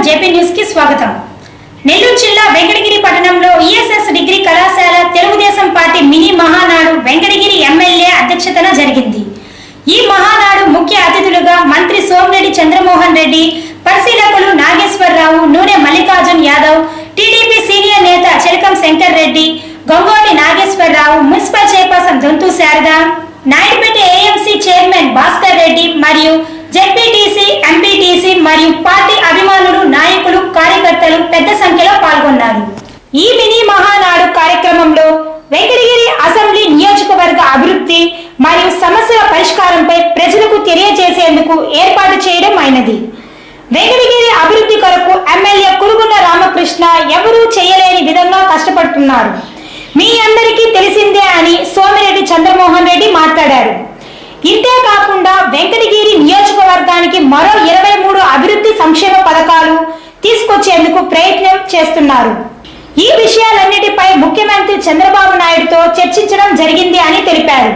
JP news కి స్వాగతం. నెల్లూరు జిల్లా వెంకటగిరి పట్టణంలో ఈఎస్ఎస్ డిగ్రీ కళాశాల Telugu Desam party mini Mahanadu Venkatagiri MLA అధ్యక్షతన జరిగింది. ఈ మహానాడు ముఖ్య అతిథులుగా మంత్రి సోమిరెడ్డి చంద్రమోహన్ రెడ్డి, పరిశీలకులు నాగేశ్వరరావు, నూనె మల్లికార్జున్ యాదవ్, టీడీపీ సీనియర్ నేత Chelakam Shankar Reddy, Gangoti Nageswararao, municipal chairperson Donthu Sharada, Naidupeta AMC chairman Bhaskar Reddy మరియు జెడ్పీటీసీ, ఎంపీటీసీ మరియు పార్టీ అభిమానులు, నాయకులు, కార్యకర్తలు పెద్ద సంఖ్యలో పాల్గొన్నారు. ఈ మినీ మహానాడు కార్యక్రమంలో వెంకటగిరి అసెంబ్లీ నియోజకవర్గ అభివృద్ధి మరియు సమస్యల పరిష్కారంపై ప్రజలకు తెలియజేసేందుకు ఏర్పాటు చేయడం అయినది. వెంకటగిరి అభివృద్ధి కొరకు ఎమ్మెల్యే కురుగున్న రామకృష్ణ ఎవరూ చేయలేని విధంగా కష్టపడుతున్నారు. మీ అందరికీ తెలిసిందే అని సోమిరెడ్డి చంద్రమోహన్ రెడ్డి మాట్లాడారు. ఇంతే కాకుండా వెంకటగిరి నియోజకవర్గానికి మరో 23 అభివృద్ధి సంక్షేమ పథకాలు తీసుకొచ్చేందుకు ప్రయత్నం చేస్తున్నారు. ఈ విషయాలన్నిటిపై ముఖ్యమంత్రి చంద్రబాబు నాయుడుతో చర్చించడం జరిగింది అని తెలిపారు.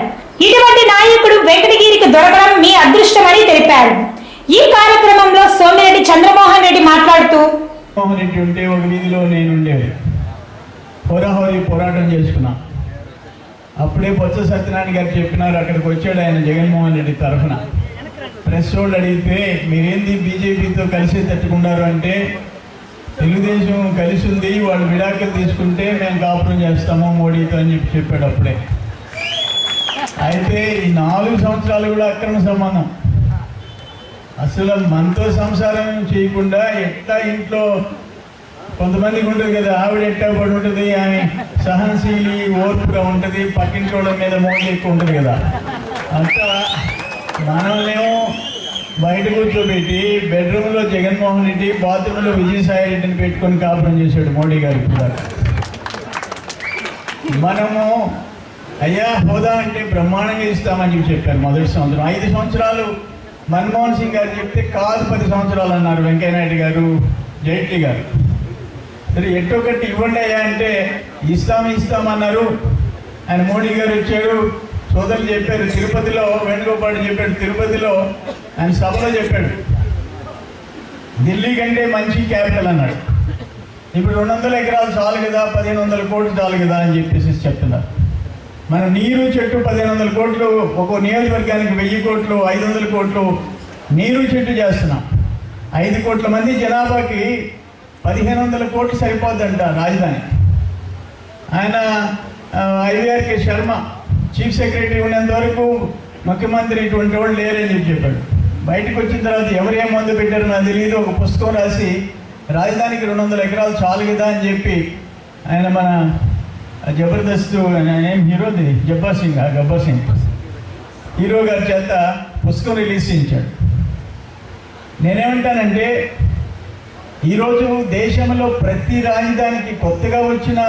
ఇటువంటి నాయకుడు వెంకటగిరికి దొరకడం మీ అదృష్టమని తెలిపారు. ఈ కార్యక్రమంలో సోమిరెడ్డి చంద్రమోహన్ రెడ్డి మాట్లాడుతూ, ఒక వీధిలో నేనుండేది, హోరాహోరీ పోరాటం చేసుకున్నా. అప్పుడే బొత్స సత్యనారాయణ గారు చెప్పినారు, అక్కడికి వచ్చాడు ఆయన జగన్మోహన్ రెడ్డి తరఫున. ప్రెస్ వాళ్ళు అడిగితే మీరేంది బీజేపీతో కలిసి తట్టుకున్నారు అంటే, తెలుగుదేశం కలిసి ఉంది, వాళ్ళు విడాకులు తీసుకుంటే మేము కాపురం చేస్తాము మోడీతో అని చెప్పాడు అప్పుడే. అయితే ఈ 4 సంవత్సరాలు కూడా అక్రమ సంబంధం. అసలు మనతో సంసారం చేయకుండా ఎట్లా ఇంట్లో కొంతమందికి ఉంటుంది కదా, ఆవిడ ఎట్టా పడి ఉంటుంది, ఆమె సహనశీలి ఓర్పుగా ఉంటుంది, పక్కింటి వాళ్ళ మీద మోజు ఎక్కువ ఉంటుంది కదా. అంతా మనల్నేమో బయట కూర్చోబెట్టి బెడ్రూమ్లో జగన్మోహన్ రెడ్డి, బాత్రూంలో విజయసాయి రెడ్డిని పెట్టుకొని కాపురం చేశాడు మోడీ గారు. ఇప్పుడు మనము అయ్యా హోదా అంటే బ్రహ్మాండంగా ఇస్తామని చెప్పారు మొదటి సంవత్సరం. 5 సంవత్సరాలు మన్మోహన్ సింగ్ గారు చెప్తే కాదు 10 సంవత్సరాలు అన్నారు వెంకయ్యనాయుడు గారు, జైట్లీ గారు. సరే ఎట్టొకటి ఇవ్వండి అయ్యా అంటే ఇస్తామన్నారు. ఆయన మోడీ గారు వచ్చాడు, సోదరులు చెప్పారు తిరుపతిలో, వేణుగోపాల్ చెప్పాడు తిరుపతిలో, ఆయన సభలో చెప్పాడు ఢిల్లీ కంటే మంచి క్యాపిటల్ అన్నాడు. ఇప్పుడు 200 ఎకరాలు చాలు కదా, 1500 కోట్లు చాలు కదా అని చెప్పేసి చెప్తున్నారు. మన నీరు చెట్టు 1500 కోట్లు, ఒక్కో నియోజకవర్గానికి 1000 కోట్లు, 500 కోట్లు నీరు చెట్టు చేస్తున్నాం. 5 కోట్ల మంది జనాభాకి 1500 కోట్లు సరిపోద్దంట రాజధాని. ఆయన ఐవీఆర్కే శర్మ చీఫ్ సెక్రటరీ ఉన్నంత వరకు ముఖ్యమంత్రి ఇటువంటి వాళ్ళు లేరని చెప్పాడు. బయటకు వచ్చిన తర్వాత ఎవరేం మందు పెట్టారో నాకు తెలియదు, ఒక పుస్తకం రాసి రాజధానికి 200 ఎకరాలు చాలు కదా అని చెప్పి ఆయన మన జబర్దస్త్ ఏం హీరోది గబ్బర్ సింగ్ హీరో గారి చేత పుస్తకం రిలీజ్ చేయించాడు. నేనేమంటానంటే ఈరోజు దేశంలో ప్రతి రాజధానికి, కొత్తగా వచ్చిన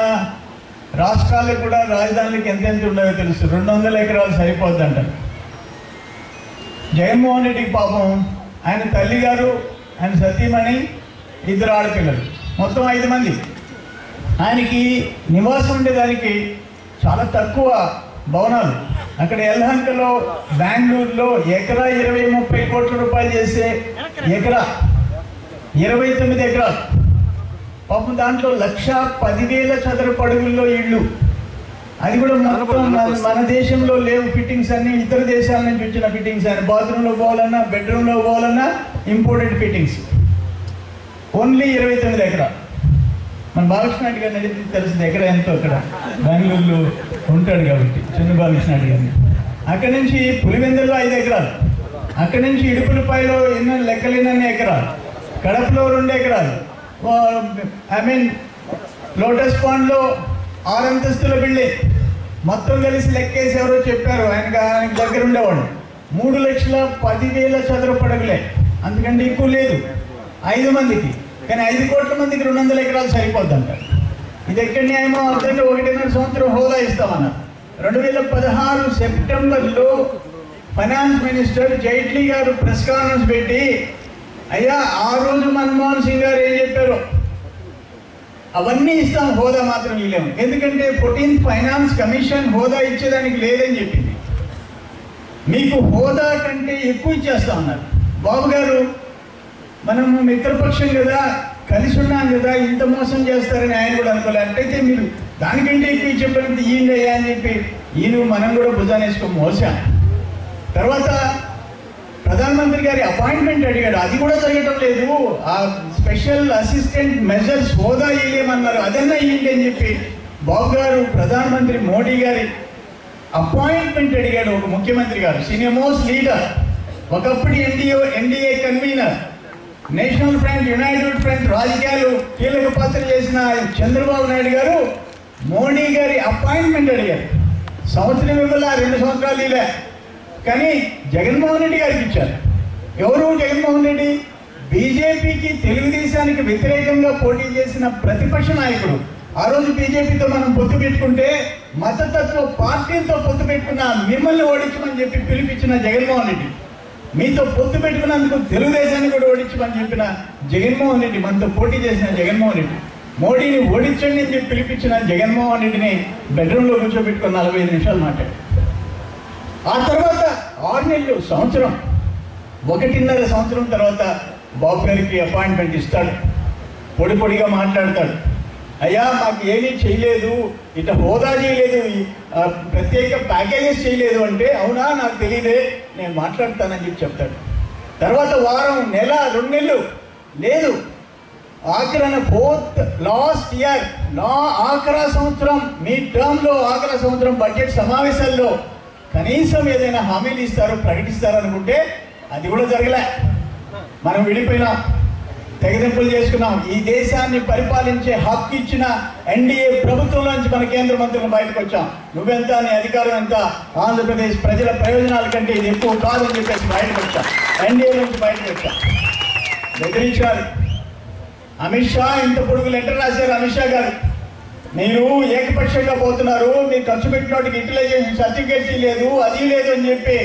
రాష్ట్రాలకు కూడా రాజధానులకు ఎంతెంత ఉండదో తెలుసు. 200 ఎకరాలు సరిపోద్ది అంటారు. జగన్మోహన్ రెడ్డికి పాపం ఆయన తల్లిగారు, ఆయన సతీమణి, 2 ఆడపిల్లలు, మొత్తం 5 మంది. ఆయనకి నివాసం ఉండేదానికి చాలా తక్కువ భవనాలు. అక్కడ యలహంకలో, బెంగళూరులో ఎకరా 20-30 కోట్ల రూపాయలు చేసే ఎకరా 29 ఎకరాలు. పాపం దాంట్లో 1,10,000 చదరపు అడుగుల్లో ఇళ్ళు. అది కూడా మొత్తం మన దేశంలో లేవు ఫిట్టింగ్స్ అన్ని, ఇతర దేశాల నుంచి వచ్చిన ఫిట్టింగ్స్. ఆయన బాత్రూంలో పోవాలన్నా, బెడ్రూమ్లో పోవాలన్నా ఇంపోర్టెడ్ ఫిట్టింగ్స్. ఓన్లీ 29 ఎకరాలు. మన బాలకృష్ణ గారిని తెలిసింది ఎకరా ఎంతో, అక్కడ బెంగళూరులో ఉంటాడు కాబట్టి చిన్న బాలకృష్ణ గారిని. అక్కడి నుంచి పులివెందుల్లో 5 ఎకరాలు, అక్కడి నుంచి ఇడుపులపాయలో ఎన్నో లెక్కలేనన్ని ఎకరాలు, కడపలో 2 ఎకరాలు, లోటస్ పాండ్లో 6 అంతస్తుల బిల్డింగ్. మొత్తం కలిసి లెక్కేసి ఎవరో చెప్పారు, ఆయనకి దగ్గర ఉండేవాడు 3,10,000 చదరపు అడుగులే, అందుకంటే ఎక్కువ లేదు 5 మందికి. కానీ 5 కోట్ల మందికి 200 ఎకరాలు సరిపోద్దంట. ఇది ఎక్కడ న్యాయమో అర్థంగా 1.5 సంవత్సరం హోదా ఇస్తామన్నారు. 2016 సెప్టెంబర్లో ఫైనాన్స్ మినిస్టర్ జైట్లీ గారు ప్రెస్ కాన్ఫరెన్స్ పెట్టి, అయ్యా ఆ రోజు మన్మోహన్ సింగ్ గారు ఏం చెప్పారు, అవన్నీ ఇస్తాం, హోదా మాత్రం ఇవ్వలేము. ఎందుకంటే 14th ఫైనాన్స్ కమిషన్ హోదా ఇచ్చేదానికి లేదని చెప్పింది. మీకు హోదా కంటే ఎక్కువ ఇచ్చేస్తా ఉన్నారు. బాబు గారు మనము మిత్రపక్షం కదా, కలిసి ఉన్నాం కదా, ఇంత మోసం చేస్తారని ఆయన కూడా అనుకోలే. అంటే మీరు దానికంటే ఎక్కువ చెప్పినంత ఈయన అని చెప్పి ఈయన మనం కూడా భుజాన్ని వేసుకొని మోసాం. తర్వాత ప్రధానమంత్రి గారి అపాయింట్మెంట్ అడిగాడు, అది కూడా జరగటం లేదు. ఆ స్పెషల్ అసిస్టెంట్ మెజర్స్ హోదా ఇయ్యమన్నారు, అదన్నా ఇయ్యండి అని చెప్పి బాబు గారు ప్రధానమంత్రి మోడీ గారి అపాయింట్మెంట్ అడిగాడు. ఒక ముఖ్యమంత్రి గారు, సీనియర్ మోస్ట్ లీడర్, ఒకప్పుడు NDA convener, national front, United front రాజకీయాలు కీలక పాత్ర చేసిన చంద్రబాబు నాయుడు గారు మోడీ గారి అపాయింట్మెంట్ అడిగారు. సంవత్సరం ఇవ్వాల, 2 సంవత్సరాలు ఇలా, కానీ జగన్మోహన్ రెడ్డి గారికి ఇచ్చారు. ఎవరు జగన్మోహన్ రెడ్డి? బీజేపీకి, తెలుగుదేశానికి వ్యతిరేకంగా పోటీ చేసిన ప్రతిపక్ష నాయకుడు. ఆ రోజు బీజేపీతో మనం పొత్తు పెట్టుకుంటే మతతత్వ పార్టీలతో పొత్తు పెట్టుకున్న మిమ్మల్ని ఓడించమని చెప్పి పిలిపించిన జగన్మోహన్ రెడ్డి, మీతో పొత్తు పెట్టుకున్నందుకు తెలుగుదేశాన్ని కూడా ఓడించమని చెప్పిన జగన్మోహన్ రెడ్డి, మనతో పోటీ చేసిన జగన్మోహన్ రెడ్డి, మోడీని ఓడించండి అని చెప్పి పిలిపించిన జగన్మోహన్ రెడ్డిని బెడ్రూమ్లో కూర్చోబెట్టుకుని 45 నిమిషాలు మాట్లాడు. ఆ తర్వాత 6 నెలలు, సంవత్సరం, 1.5 సంవత్సరం తర్వాత బాబు గారికి అపాయింట్మెంట్ ఇస్తాడు. పొడిగా మాట్లాడతాడు, అయ్యా మాకు ఏమీ చేయలేదు, ఇట్లా హోదా చేయలేదు, ప్రత్యేక ప్యాకేజెస్ చేయలేదు అంటే, అవునా నాకు తెలియదే, నేను మాట్లాడతానని చెప్పి చెప్తాడు. తర్వాత వారం, నెల, 2 నెలలు లేదు, ఆఖరణ 4th లాస్ట్ ఇయర్, ఆఖరా సంవత్సరం, మీ టర్మ్లో ఆఖరా సంవత్సరం బడ్జెట్ సమావేశాల్లో కనీసం ఏదైనా హామీలు ఇస్తారు, ప్రకటిస్తారు అనుకుంటే అది కూడా జరగలే. మనం విడిపోయినాం, తెగదెంపులు చేసుకున్నాం. ఈ దేశాన్ని పరిపాలించే హక్కు ఇచ్చిన ఎన్డీఏ ప్రభుత్వంలోంచి మన కేంద్ర మంత్రులు బయటకు వచ్చాం. నువ్వెంత, నీ అధికారం ఎంత, ఆంధ్రప్రదేశ్ ప్రజల ప్రయోజనాల కంటే ఇది ఎక్కువ కాదని చెప్పేసి బయటకు వచ్చాం, ఎన్డీఏ నుంచి బయటకు వచ్చాం. బెదిరించారు. అమిత్ షా ఇంత పొడుగు లెటర్ రాశారు. అమిత్ షా గారు, మీరు ఏకపక్షంగా పోతున్నారు, మీరు ఖర్చు పెట్టినోటికి యూటిలైజేషన్ సర్టిఫికేట్స్ లేదు, అది లేదు అని చెప్పి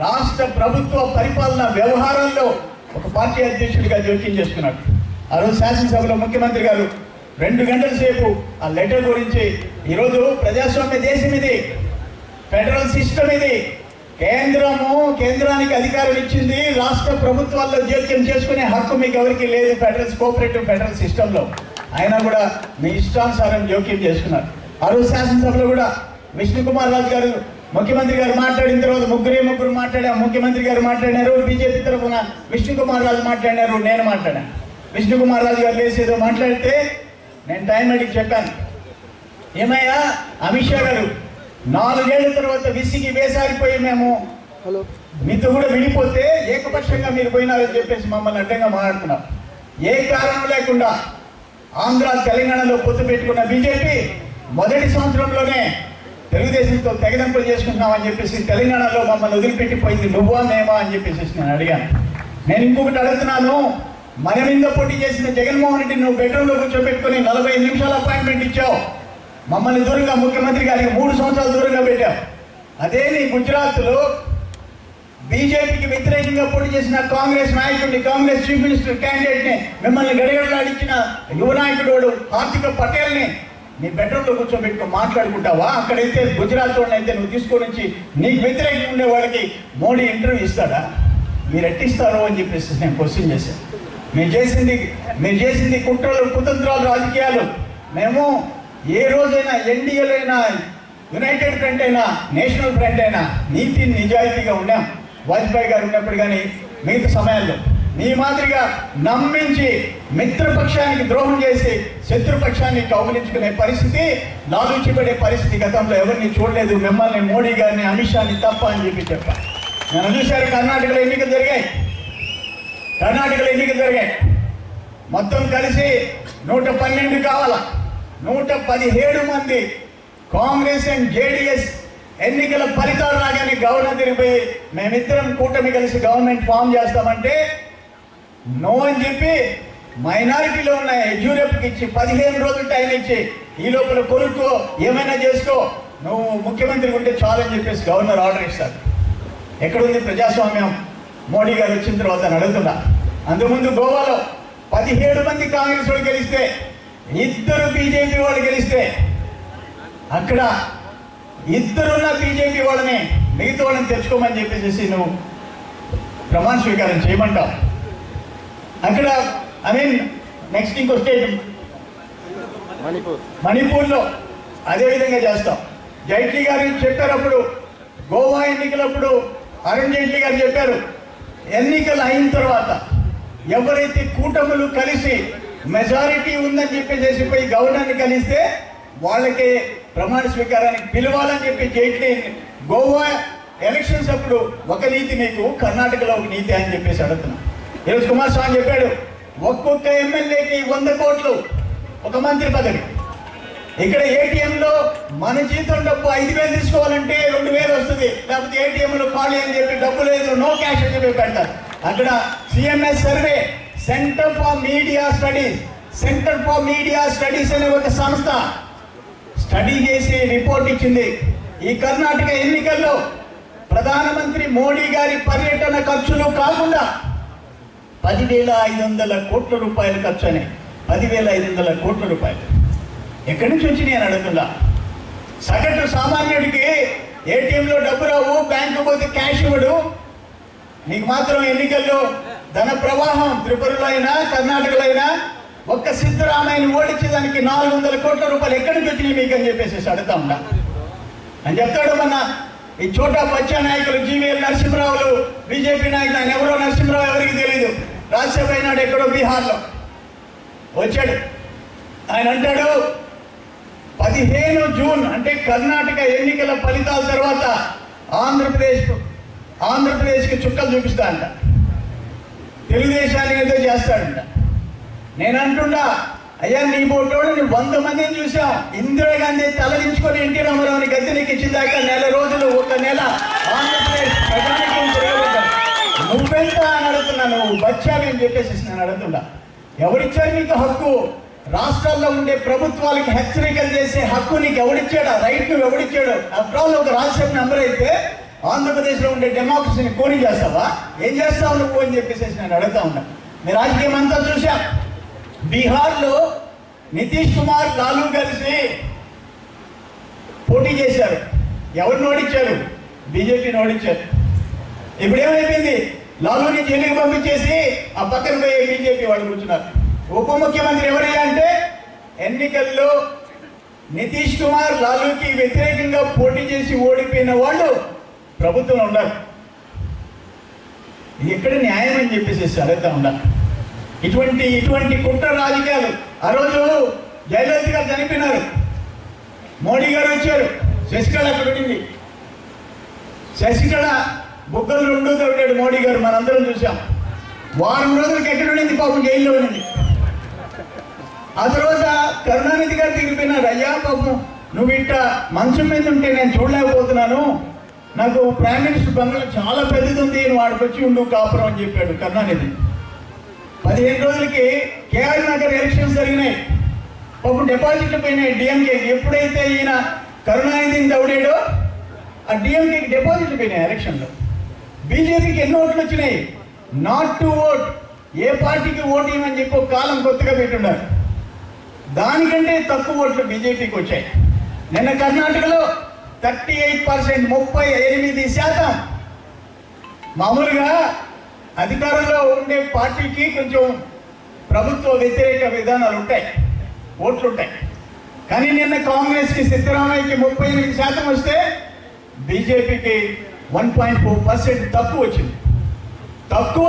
రాష్ట్ర ప్రభుత్వ పరిపాలన వ్యవహారంలో ఒక పార్టీ అధ్యక్షుడిగా జోక్యం చేసుకున్నాడు. ఆ రోజు శాసనసభలో ముఖ్యమంత్రి గారు 2 గంటల సేపు ఆ లెటర్ గురించి, ఈరోజు ప్రజాస్వామ్య దేశం ఇది, ఫెడరల్ సిస్టమ్ ఇది, కేంద్రానికి అధికారం ఇచ్చింది, రాష్ట్ర ప్రభుత్వాల్లో జోక్యం చేసుకునే హక్కు మీకు ఎవరికి లేదు కోఆపరేటివ్ ఫెడరల్ సిస్టంలో. అయినా కూడా మీ ఇష్టానుసారం జోక్యం చేసుకున్నారు. ఆ రోజు శాసనసభలో కూడా విష్ణుకుమార్ రాజు గారు, ముఖ్యమంత్రి గారు మాట్లాడిన తర్వాత ముగ్గురు మాట్లాడారు. ముఖ్యమంత్రి గారు మాట్లాడినారు, బీజేపీ తరఫున విష్ణుకుమార్ రాజు మాట్లాడినారు, నేను మాట్లాడాను. విష్ణుకుమార్ రాజు గారు లేచి ఏదో మాట్లాడితే నేను టైం అడిగి చెప్పాను, ఏమయ్యా అమిత్ షా గారు, 4 ఏళ్ల తర్వాత విసిగి వేసారిపోయి మేము మీతో కూడా విడిపోతే ఏకపక్షంగా మీరు పోయినారని చెప్పేసి మమ్మల్ని అడ్డంగా మాట్లాడుతున్నారు. ఏ కారణం లేకుండా ఆంధ్ర, తెలంగాణలో పొత్తు పెట్టుకున్న బీజేపీ మొదటి సంవత్సరంలోనే తెలుగుదేశంతో తెగదెంపులు చేసుకుంటున్నామని చెప్పేసి తెలంగాణలో మమ్మల్ని వదిలిపెట్టిపోయింది, నువ్వా మేమా అని చెప్పేసి నేను అడిగాను. నేను ఇంకొకటి అడుగుతున్నాను, మన మీద పోటీ చేసిన జగన్మోహన్ రెడ్డి నువ్వు బెడ్రూమ్లో కూర్చోబెట్టుకుని 45 నిమిషాల అపాయింట్మెంట్ ఇచ్చావు, మమ్మల్ని దూరంగా, ముఖ్యమంత్రి గారికి 3 సంవత్సరాలు దూరంగా పెట్టావు. అదే నీ గుజరాత్లో బీజేపీకి వ్యతిరేకంగా పోటీ చేసిన కాంగ్రెస్ నాయకుడిని, కాంగ్రెస్ చీఫ్ మినిస్టర్ క్యాండిడేట్ని, మిమ్మల్ని గడగడలాడించిన యువ నాయకుడు హార్దిక్ పటేల్ని నీ బెడ్రూమ్లో కూర్చోబెట్టుకుని మాట్లాడుకుంటావా? అక్కడైతే గుజరాత్లో అయితే నువ్వు తీసుకొని వచ్చి నీకు వ్యతిరేకంగా ఉండే వాళ్ళకి మోడీ ఇంటర్వ్యూ ఇస్తాడా? మీరు ఎట్టిస్తారో అని చెప్పేసి నేను క్వశ్చన్ చేశాను. మీరు చేసింది కుట్రలు, కుతంత్రాలు, రాజకీయాలు. మేము ఏ రోజైనా ఎన్డీఏలో అయినా, యునైటెడ్ ఫ్రంట్ అయినా, నేషనల్ ఫ్రంట్ అయినా నీతి నిజాయితీగా ఉన్నాం. వాజ్పేయి గారు ఉన్నప్పుడు కానీ మిగతా సమయాల్లో నీ మాదిరిగా నమ్మించి మిత్రపక్షానికి ద్రోహం చేసి శత్రుపక్షాన్ని కౌగిలించుకునే పరిస్థితి, లాలూచిపడే పరిస్థితి గతంలో ఎవరిని చూడలేదు. మిమ్మల్ని, మోడీ గారిని, అమిత్ షాని తప్ప అని చెప్పి చెప్పా. నేను చూశారు, కర్ణాటకలో ఎన్నికలు జరిగాయి. మొత్తం కలిసి 112 కావాలా, 117 మంది కాంగ్రెస్ అండ్ జేడీఎస్ ఎన్నికల ఫలితాలు రాగానే గవర్నర్ తిరిగిపోయి మేమిద్దరం కూటమి కలిసి గవర్నమెంట్ ఫామ్ చేస్తామంటే నో అని చెప్పి మైనారిటీలో ఉన్న యడ్యూరప్పకి ఇచ్చి 15 రోజులు టైం ఇచ్చి, ఈ లోపల కొనుక్కో, ఏమైనా చేసుకో, నువ్వు ముఖ్యమంత్రి ఉంటే చాలని చెప్పేసి గవర్నర్ ఆర్డర్ ఇస్తారు. ఎక్కడుంది ప్రజాస్వామ్యం? మోడీ గారు వచ్చిన తర్వాత అడుగుతున్నా. అంతకుముందు గోవాలో 17 మంది కాంగ్రెస్ వాళ్ళు గెలిస్తే, 2 బీజేపీ వాళ్ళు గెలిస్తే, అక్కడ 2 బీజేపీ వాళ్ళని, మిగతా వాళ్ళని తెచ్చుకోమని చెప్పేసి నువ్వు ప్రమాణ స్వీకారం చేయమంటావు. అక్కడ నెక్స్ట్ ఇంకో స్టేట్ మణిపూర్లో అదేవిధంగా చేస్తాం. జైట్లీ గారు చెప్పారు అప్పుడు, గోవా ఎన్నికలప్పుడు అరుణ్ జైట్లీ గారు చెప్పారు, ఎన్నికలు అయిన తర్వాత ఎవరైతే కూటములు కలిసి మెజారిటీ ఉందని చెప్పేసి పోయి గవర్నర్ని కలిస్తే వాళ్ళకి ప్రమాణ స్వీకారానికి పిలవాలని చెప్పి జైట్లీ గోవా ఎలక్షన్స్ అప్పుడు ఒక నీతి మీకు, కర్ణాటకలో ఒక నీతి అని చెప్పేసి అడుగుతున్నాం. ఈరోజు కుమారస్వామి చెప్పాడు, ఒక్కొక్క ఎమ్మెల్యేకి 100 కోట్లు ఒక మంత్రి పదవి. ఇక్కడ ఏటీఎంలో మన జీతం డబ్బు 5,000 తీసుకోవాలంటే 2,000 వస్తుంది, లేకపోతే ఏటీఎంలో ఖాళీ అని చెప్పి డబ్బు లేదు, నో క్యాష్ అని చెప్పి పెడతారు. అక్కడ CMS survey, centre for media studies అనే ఒక సంస్థ స్టడీ చేసి రిపోర్ట్ ఇచ్చింది. ఈ కర్ణాటక ఎన్నికల్లో ప్రధానమంత్రి మోడీ గారి పర్యటన ఖర్చులు కాకుండా 10,500 కోట్ల రూపాయలు ఖర్చు అని. 10,500 కోట్ల రూపాయలు ఎక్కడి నుంచి వచ్చి నేను అడుగుతున్నా. సగటు సామాన్యుడికి ఏటీఎంలో డబ్బు రావు, బ్యాంకు పోతే క్యాష్ ఇవ్వడు. నీకు మాత్రం ఎన్నికల్లో ధన ప్రవాహం త్రిపురలో అయినా కర్ణాటకలో అయినా ఒక్క సిద్ధరామయ్యని ఓడించేదానికి 400 కోట్ల రూపాయలు ఎక్కడి నుంచి వచ్చినాయి మీకు అని చెప్పేసి అడుగుతా ఉన్నా అని చెప్తాడు. మన ఈ చోటా బచ్చా నాయకులు జీవీఎల్ నరసింహరావులు, బీజేపీ నాయకులు, ఆయన ఎవరో నరసింహరావు ఎవరికి తెలియదు, రాజ్యసభ అయినాడు ఎక్కడో బీహార్లో వచ్చాడు. ఆయన అంటాడు 15 జూన్ అంటే కర్ణాటక ఎన్నికల ఫలితాల తర్వాత ఆంధ్రప్రదేశ్కి చుక్కలు చూపిస్తా అంట, తెలుగుదేశాన్ని ఏదో చేస్తాడంట. నేను అంటుండా, అయ్యా నీ బోటోడు 100 మందిని చూసాం, ఇందిరాగాంధీ తలదించుకొని ఎన్టీ రామారావుని గద్దెనికి ఇచ్చిందాక 1 రోజులు, 1 నెల ఆంధ్రప్రదేశ్ ప్రజానికం తిరగబడ్డారు. నువ్వెంత అని అడుగుతున్నా, నువ్వు బచ్చావి అని చెప్పేసి నేను అడుగుతున్నా. ఎవరిచ్చారు నీకు హక్కు? రాష్ట్రాల్లో ఉండే ప్రభుత్వాలకు హెచ్చరికలు చేసే హక్కు నీకు ఎవడిచ్చాడు? రైట్ నువ్వు ఎవడిచ్చాడు? అప్పుడు ఒక రాజ్యసభ మెంబర్ అయితే ఆంధ్రప్రదేశ్లో ఉండే డెమోక్రసీని కూని చేస్తావా? ఏం చేస్తావు నువ్వు అని చెప్పేసి నేను అడుగుతా ఉన్నా. మీ రాజకీయం అంతా చూసాం. బీహార్లో నితీష్ కుమార్, లాలూ కలిసి పోటీ చేశారు. ఎవరిని ఓడించారు? బీజేపీని ఓడించారు. ఇప్పుడు ఏమైపోయింది? లాలూని జైలుకి పంపించేసి ఆ పక్కన పోయే బీజేపీ వాళ్ళు కూర్చున్నారు. ఉప ముఖ్యమంత్రి ఎవరయ్యా అంటే ఎన్నికల్లో నితీష్ కుమార్, లాలూకి వ్యతిరేకంగా పోటీ చేసి ఓడిపోయిన వాళ్ళు ప్రభుత్వంలో ఉన్నారు. ఇది ఎక్కడ న్యాయం అని చెప్పేసి అడుగుతా ఉన్నారు. ఇటువంటి కుట్ర రాజకీయాలు. ఆ రోజు జయలలిత గారు చనిపోయినారు, మోడీ గారు వచ్చారు, శశికళ అక్కడ ఉండింది. శశికళ బుగ్గలు 2 తొడిగాడు మోడీ గారు, మనందరం చూసాం. వారం రోజులకి ఎక్కడ ఉండింది పాపం, జైల్లో ఉండింది. ఆ తర్వాత కరుణానిధి గారు తిరిగిపోయినారు. అయ్యా పాపం నువ్వు ఇట్ట మంచం మీద ఉంటే నేను చూడలేకపోతున్నాను, నాకు ప్రైమ్ మినిస్టర్ బంగ్లా చాలా పెద్దది ఉంది, నువ్వు ఆడికి వచ్చి ఉండు కాపురం అని చెప్పాడు కరుణానిధి. 15 రోజులకి కేఆర్ నగర్ ఎలక్షన్స్ జరిగినాయి. పాపం డిపాజిట్లు పోయినాయి డిఎంకే. ఎప్పుడైతే ఈయన కరుణానిధిని దౌడాడో ఆ డిఎంకేకి డిపాజిట్లు పోయినాయి ఎలక్షన్లో. బీజేపీకి ఎన్ని ఓట్లు వచ్చినాయి? నాట్ టు ఓట్, ఏ పార్టీకి ఓటు ఇవ్వమని చెప్పి ఒక కాలం కొత్తగా పెట్టున్నారు. దానికంటే తక్కువ ఓట్లు బీజేపీకి వచ్చాయి. నిన్న కర్ణాటకలో 38%, 38%. మామూలుగా అధికారంలో ఉండే పార్టీకి కొంచెం ప్రభుత్వ వ్యతిరేక విధానాలు ఉంటాయి, ఓట్లు ఉంటాయి. కానీ నిన్న కాంగ్రెస్కి, సిద్ధరామయ్యకి 38% వస్తే బీజేపీకి 1.4% తక్కువ వచ్చింది. తక్కువ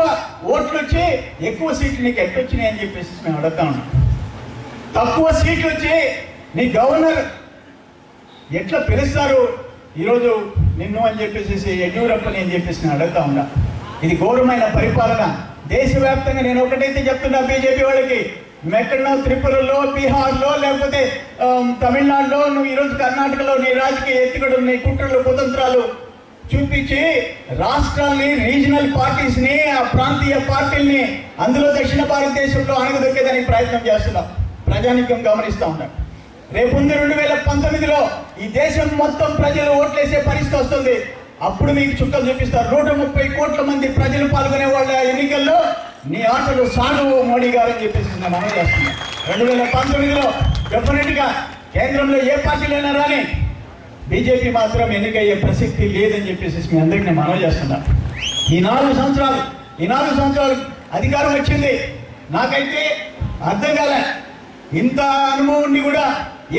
ఓట్లు వచ్చి ఎక్కువ సీట్లు నీకు ఎట్టొచ్చినాయి అని చెప్పేసి మేము అడుగుతా ఉన్నాం. తక్కువ సీట్లు వచ్చి నీ గవర్నర్ ఎట్లా పిలుస్తారు ఈరోజు నిన్ను అని చెప్పేసి, యడ్యూరప్పని అని చెప్పేసి నేను అడుగుతా ఉన్నా. ఇది ఘోరమైన పరిపాలన. దేశవ్యాప్తంగా నేను ఒకటైతే చెప్తున్నా బీజేపీ వాళ్ళకి, ఎక్కడో త్రిపురలో, బీహార్లో, లేకపోతే తమిళనాడులో, నువ్వు ఈరోజు కర్ణాటకలో నీ రాజకీయ ఎత్తుగడలు, నీ కుట్రలు, కుతంత్రాలు చూపించి రాష్ట్రాల్ని, రీజనల్ పార్టీస్ని, ఆ ప్రాంతీయ పార్టీల్ని, అందులో దక్షిణ భారతదేశంలో అణగదొక్కేదానికి ప్రయత్నం చేస్తున్నాం. ప్రజానికం గమనిస్తూ ఉంటారు. రేపుంది 2019లో ఈ దేశం మొత్తం ప్రజలు ఓట్లేసే పరిస్థితి వస్తుంది. అప్పుడు మీకు చుక్కలు చూపిస్తారు. 130 కోట్ల మంది ప్రజలు పాల్గొనే వాళ్ళ ఎన్నికల్లో నీ ఆటలు సాగు మోడీ గారు అని చెప్పేసి నేను మనవి చేస్తున్నాను. 2019లో డెఫినెట్గా కేంద్రంలో ఏ పార్టీలైనా రాని బీజేపీ మాత్రం ఎన్నికయ్యే ప్రసక్తి లేదని చెప్పేసి మీ అందరికీ నేను మనవి చేస్తున్నాను. ఈ 4 సంవత్సరాలు అధికారం వచ్చింది. నాకైతే అర్థం కాలే. ఇంత అనుభవం ఉండి కూడా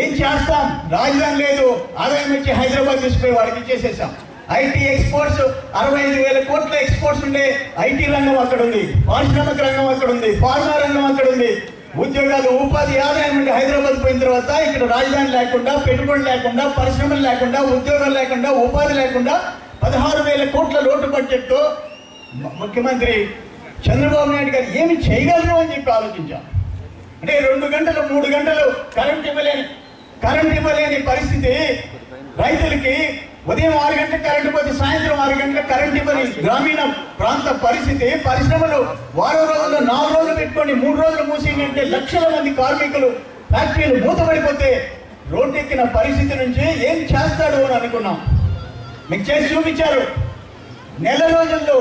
ఏం చేస్తాం, రాజధాని లేదు, ఆదాయం వచ్చి హైదరాబాద్ తీసుకుపోయి వాడికి ఇచ్చేసేసాం. ఐటీ ఎక్స్పోర్ట్స్ 65,000 కోట్ల ఎక్స్పోర్ట్స్ ఉండే ఐటీ రంగం అక్కడ ఉంది, పారిశ్రామిక రంగం అక్కడ ఉంది, ఫార్మా రంగం అక్కడ ఉంది. ఉద్యోగాలు, ఉపాధి, ఆదాయం ఉండి హైదరాబాద్ పోయిన తర్వాత ఇక్కడ రాజధాని లేకుండా, పెట్టుబడులు లేకుండా, పరిశ్రమలు లేకుండా, ఉద్యోగాలు లేకుండా, ఉపాధి లేకుండా 16,000 కోట్ల లోటు బడ్జెట్తో ముఖ్యమంత్రి చంద్రబాబు నాయుడు గారు ఏమి చేయగలరు అని చెప్పి ఆలోచించాం. అంటే 2 గంటలు 3 గంటలు కరెంట్ ఇవ్వలేని పరిస్థితి. రైతులకి ఉదయం 6 గంటలకు కరెంటు పోతే సాయంత్రం 6 గంటలకు కరెంట్ ఇవ్వని గ్రామీణ ప్రాంత పరిస్థితి. పరిశ్రమలు వారం రోజుల్లో 4 రోజులు పెట్టుకొని 3 రోజులు మూసిందంటే లక్షల మంది కార్మికులు, ఫ్యాక్టరీలు మూతపడిపోతే రోడ్డెక్కిన పరిస్థితి నుంచి ఏం చేస్తాడు అని అనుకున్నాం. మీకు చేసి చూపించారు. నెల రోజుల్లో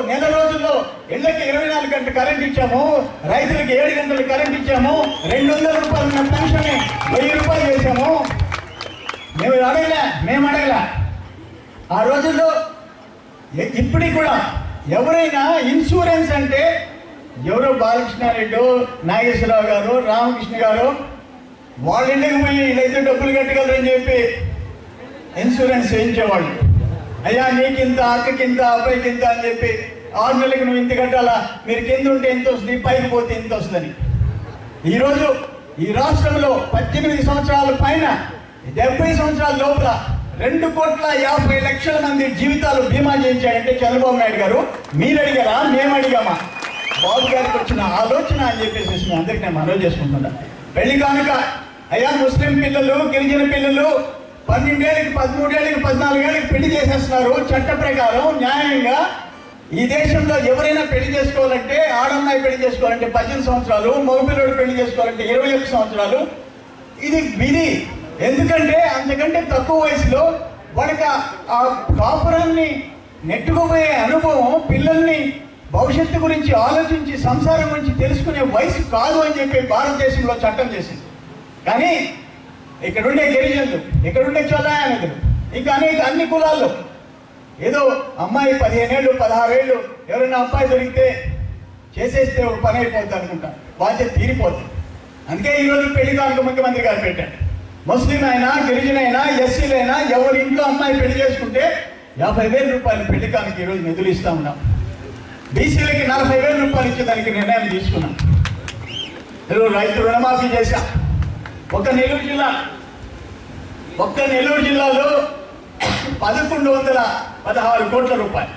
ఇళ్ళకి 24 గంటలు కరెంట్ ఇచ్చాము, రైతులకి 7 గంటలు కరెంట్ ఇచ్చాము, 200 రూపాయలు పెన్షన్ 1000 రూపాయలు చేశాము. మేము అడగలే ఆ రోజుల్లో. ఇప్పటికి కూడా ఎవరైనా ఇన్సూరెన్స్ అంటే ఎవరో బాలకృష్ణారెడ్డి, నాగేశ్వరరావు గారు, రామకృష్ణ గారు వాళ్ళ ఇంటికి పోయి వీళ్ళైతే డబ్బులు కట్టగలరని చెప్పి ఇన్సూరెన్స్ చేయించేవాళ్ళు. అయ్యా నీకింత, అక్కకింత, అబ్బాయికింత అని చెప్పి 6 నెలలకు నువ్వు ఇంత కట్టాలా, మీరు కింద ఉంటే ఎంత వస్తుంది, పైకి పోతే ఎంత వస్తుందని. ఈరోజు ఈ రాష్ట్రంలో 18 సంవత్సరాల పైన 70 సంవత్సరాల లోపల 2,50,00,000 మంది జీవితాలు బీమా చేయించాడంటే చంద్రబాబు నాయుడు గారు. మీరు అడిగారా, మేము అడిగామా? బాబు గారికి వచ్చిన ఆలోచన అని చెప్పేసి మీ అందరికీ నేను మనవి చేసుకుంటున్నా. పెళ్లి కానుక అయ్యా ముస్లిం పిల్లలు, గిరిజన పిల్లలు 12 ఏళ్ళకి, 13 ఏళ్ళకి, 14 ఏళ్ళకి పెళ్లి చేసేస్తున్నారు. చట్ట ప్రకారం న్యాయంగా ఈ దేశంలో ఎవరైనా పెళ్లి చేసుకోవాలంటే, ఆడమ్మాయి పెళ్లి చేసుకోవాలంటే 18 సంవత్సరాలు, మగపిల్లడు పెళ్లి చేసుకోవాలంటే 21 సంవత్సరాలు. ఇది విధి. ఎందుకంటే అంతకంటే తక్కువ వయసులో వాడికి ఆ కాపురాన్ని నెట్టుకుపోయే అనుభవం, పిల్లల్ని భవిష్యత్తు గురించి ఆలోచించి సంసారం గురించి తెలుసుకునే వయసు కాదు అని చెప్పి భారతదేశంలో చట్టం చేసింది. కానీ ఇక్కడుండే గిరిజనులు, ఇక్కడుండే చోళాయనులు, ఇంకా అన్ని కులాల్లో ఏదో అమ్మాయి 15 ఏళ్ళు 16 ఏళ్ళు ఎవరైనా అబ్బాయి దొరికితే చేసేస్తే ఒక పని అయిపోతుంది అనుకుంటా, బాధ్యత తీరిపోతుంది. అందుకే ఈరోజు పెళ్లి కానుక ముఖ్యమంత్రి గారు పెట్టారు. ముస్లిం అయినా, గిరిజన అయినా, ఎస్సీలైనా ఎవరి ఇంట్లో అమ్మాయి పెళ్లి చేసుకుంటే 50,000 రూపాయలు పెళ్లి కానుక ఈరోజు నిధులు ఇస్తా ఉన్నాం. బీసీలకి 40,000 రూపాయలు ఇచ్చేదానికి నిర్ణయం తీసుకున్నాం. రైతు రుణమాఫీ చేశాం. ఒక్క నెల్లూరు జిల్లాలో 1,116 కోట్ల రూపాయలు.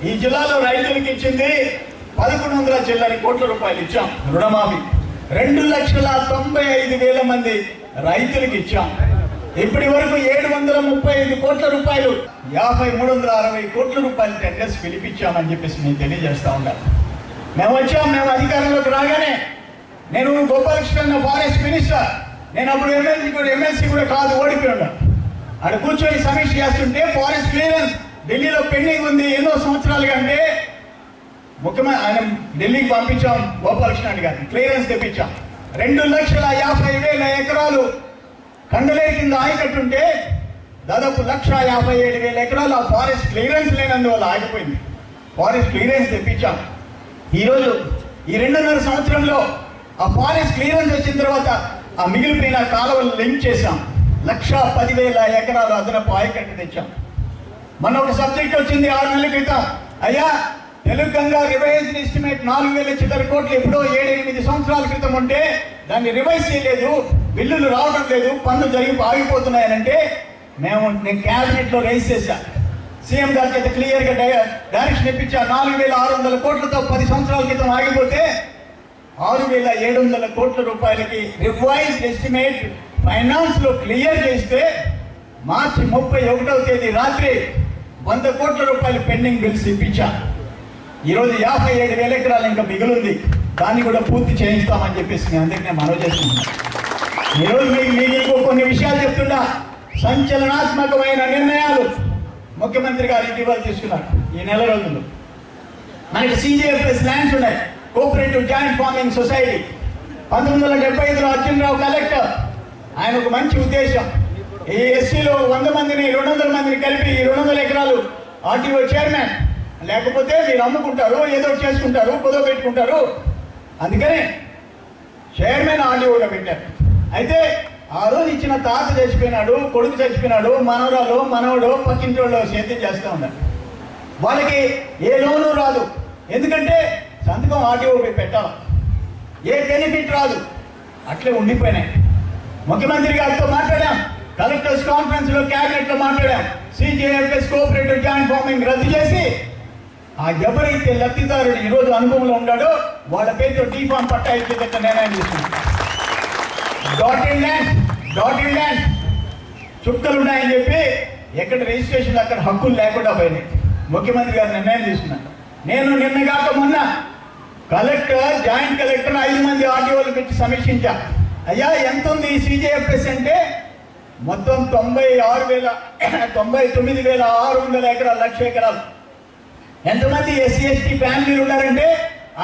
ఈ జిల్లాలో రైతులకు ఇచ్చింది 1,100 చిల్లర కోట్ల రూపాయలు ఇచ్చాం రుణమాఫీ. 2,95,000 మంది రైతులకు ఇచ్చాం. ఇప్పటి వరకు 735 కోట్ల రూపాయలు, 360 కోట్ల రూపాయలు టెండర్స్ పిలిపించామని చెప్పేసి నేను తెలియజేస్తా ఉన్నాను. మేము అధికారంలోకి రాగానే, నేను గోపాలకృష్ణ ఫారెస్ట్ మినిస్టర్, నేను అప్పుడు ఎమ్మెల్సీ కూడా కాదు, ఓడిపోయి ఉన్నాను. అక్కడ కూర్చొని సమీక్ష చేస్తుంటే ఫారెస్ట్ క్లియరెన్స్ ఢిల్లీలో పెండింగ్ ఉంది ఎన్నో సంవత్సరాలుగా. అంటే ముఖ్యమంత్రి ఆయన ఢిల్లీకి పంపించాం, గోపాలకృష్ణ గారిని క్లియరెన్స్ తెప్పించాం. 2,50,000 ఎకరాలు కండలేరు కింద ఆయకట్టుంటే దాదాపు 1,57,000 ఎకరాలు ఆ ఫారెస్ట్ క్లియరెన్స్ లేనందువల్ల ఆగిపోయింది. ఫారెస్ట్ క్లియరెన్స్ తెప్పించాం. ఈరోజు ఈ 2.5 సంవత్సరంలో ఆ ఫారెస్ట్ క్లియరెన్స్ వచ్చిన తర్వాత ఆ మిగిలిపోయిన కాలువలు లింక్ చేశాం. 1,10,000 ఎకరాలు అదనపు ఆయకట్టు తెచ్చాం. మొన్న ఒక సబ్జెక్ట్ వచ్చింది 6 నెలల క్రితం. అయ్యా తెలుగు గంగా రివైజ్డ్ ఎస్టిమేట్ 4,000 చిల్లర కోట్లు ఎప్పుడో 7-8 సంవత్సరాల క్రితం ఉంటే దాన్ని రివైజ్ చేయలేదు, బిల్లులు రావడం లేదు, పనులు జరిగి ఆగిపోతున్నాయనంటే నేను క్యాబినెట్లో రైజ్ చేశా. సీఎం గారికి అయితే క్లియర్గా డైరెక్షన్ ఇప్పించా. 4,600 కోట్లతో 10 సంవత్సరాల క్రితం ఆగిపోతే 6,700 కోట్ల రూపాయలకి రివైజ్డ్ ఎస్టిమేట్ ఫైనాన్స్లో క్లియర్ చేస్తే మార్చి 31వ తేదీ రాత్రి 100 కోట్ల రూపాయలు పెండింగ్ బిల్స్ ఇప్పించా. ఈరోజు 57,000 ఎకరాలు ఇంకా మిగిలింది, దాన్ని కూడా పూర్తి చేయిస్తామని చెప్పేసి నేను అందరికీ మనవి చేస్తున్నాను. ఈరోజు మీకు కొన్ని విషయాలు చెప్తున్నా. సంచలనాత్మకమైన నిర్ణయాలు ముఖ్యమంత్రి గారు ఇటీవల తీసుకున్నారు. ఈ నెల రోజుల్లో మనకి CJFS ల్యాండ్స్ ఉన్నాయి, కోఆపరేటివ్ జాయింట్ ఫార్మింగ్ సొసైటీ. 1975లో అర్జునరావు కలెక్టర్, ఆయన ఒక మంచి ఉద్దేశం, ఈ ఎస్సీలో 100 మందిని 200 మందిని కలిపి ఈ 200 ఎకరాలు RTO చైర్మన్, లేకపోతే మీరు అమ్ముకుంటారు, ఏదో చేసుకుంటారు, కుదో పెట్టుకుంటారు, అందుకని చైర్మన్ ఆర్డీఓగా పెట్టారు. అయితే ఆ రోజు ఇచ్చిన తాత చచ్చిపోయినాడు, కొడుకు చచ్చిపోయినాడు, మనవరాలు మనవడు పక్కింటి వాళ్ళు సేద్యం చేస్తూ ఉన్నారు. వాళ్ళకి ఏ లోను రాదు, ఎందుకంటే సంతకం ఆర్డీఓకి పెట్టాలి, ఏ బెనిఫిట్ రాదు. అట్లే ఉండిపోయినాయి. ముఖ్యమంత్రి గారితో మాట్లాడాం, కలెక్టర్స్ కాన్ఫరెన్స్లో క్యాబినెట్లో మాట్లాడాం. CJFS కోఆపరేటివ్ జాయింట్ ఫార్మింగ్ రద్దు చేసి ఆ ఎవరైతే లబ్ధిదారుడు ఈరోజు అనుభవంలో ఉన్నాడో వాళ్ళ పేరుతో డీఫామ్ పట్టా ఇచ్చేటట్టు నిర్ణయం తీసుకున్నాం. డాటెడ్ ల్యాండ్ చుక్కలు ఉన్నాయని చెప్పి ఎక్కడ రిజిస్ట్రేషన్ అక్కడ హక్కులు లేకుండా పోయినాయి. ముఖ్యమంత్రి గారు నిర్ణయం తీసుకున్నారు. నేను నిన్న కాక మొన్న కలెక్టర్, జాయింట్ కలెక్టర్ 5 మంది ఆర్డీఓలు పెట్టి సమీక్షించా. అయ్యా ఎంత ఉంది ఈ CJFS అంటే మొత్తం 99,600 ఎకరాలు, 1,00,000 ఎకరాలు. ఎంతమంది SC ST ఫ్యామిలీలు ఉన్నారంటే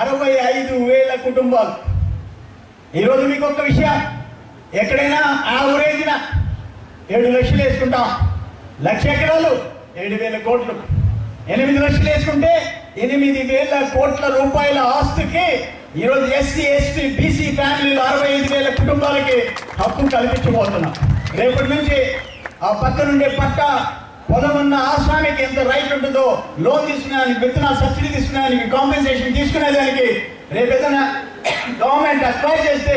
65,000 కుటుంబాలు. ఈరోజు మీకు ఒక విషయం, ఎక్కడైనా యావరేజ్న 7 లక్షలు వేసుకుంటాం, 1,00,000 ఎకరాలు 7,000 కోట్లు. 8 లక్షలు వేసుకుంటే 8,000 కోట్ల రూపాయల ఆస్తికి ఈరోజు SC ST BC ఫ్యామిలీలు 65,000 కుటుంబాలకి హక్కు కల్పించబోతున్నాం. రేపటి నుంచి ఆ పక్కనుండే పట్ట పొలం ఉన్న ఆసామికి ఎంత రైట్ ఉంటుందో, లోన్ తీసుకునేదానికి, విత్తనాలు సబ్సిడీ తీసుకునేదానికి, కాంపెన్సేషన్ తీసుకునేదానికి, రేపు ఏదైనా గవర్నమెంట్ అక్వైర్ చేస్తే